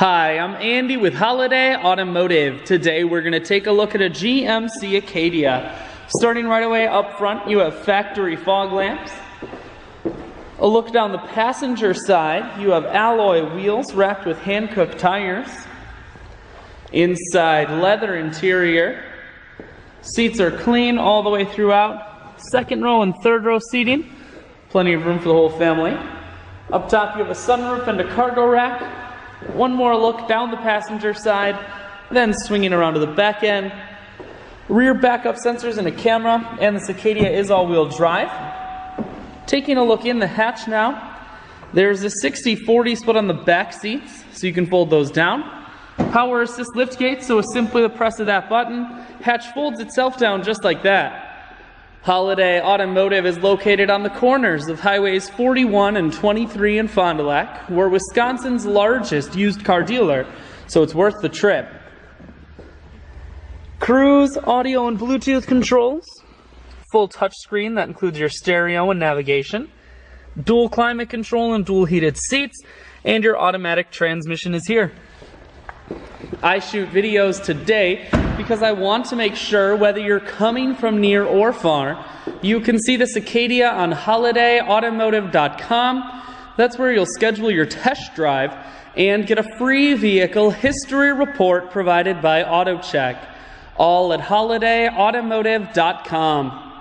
Hi, I'm Andy with Holiday Automotive. Today we're going to take a look at a GMC Acadia. Starting right away up front, you have factory fog lamps. A look down the passenger side, you have alloy wheels wrapped with hand-cooked tires. Inside, leather interior. Seats are clean all the way throughout. Second row and third row seating. Plenty of room for the whole family. Up top, you have a sunroof and a cargo rack. One more look down the passenger side, then swinging around to the back end. Rear backup sensors and a camera, and this Acadia is all-wheel drive. Taking a look in the hatch now, there's a 60-40 split on the back seats, so you can fold those down. Power assist liftgate, so with simply the press of that button, hatch folds itself down just like that. Holiday Automotive is located on the corners of Highways 41 and 23 in Fond du Lac. We're Wisconsin's largest used car dealer, so it's worth the trip. Cruise, audio, and Bluetooth controls. Full touchscreen that includes your stereo and navigation. Dual climate control and dual heated seats, and your automatic transmission is here. I shoot videos today because I want to make sure whether you're coming from near or far, you can see this Acadia on holidayautomotive.com. That's where you'll schedule your test drive and get a free vehicle history report provided by AutoCheck. All at holidayautomotive.com.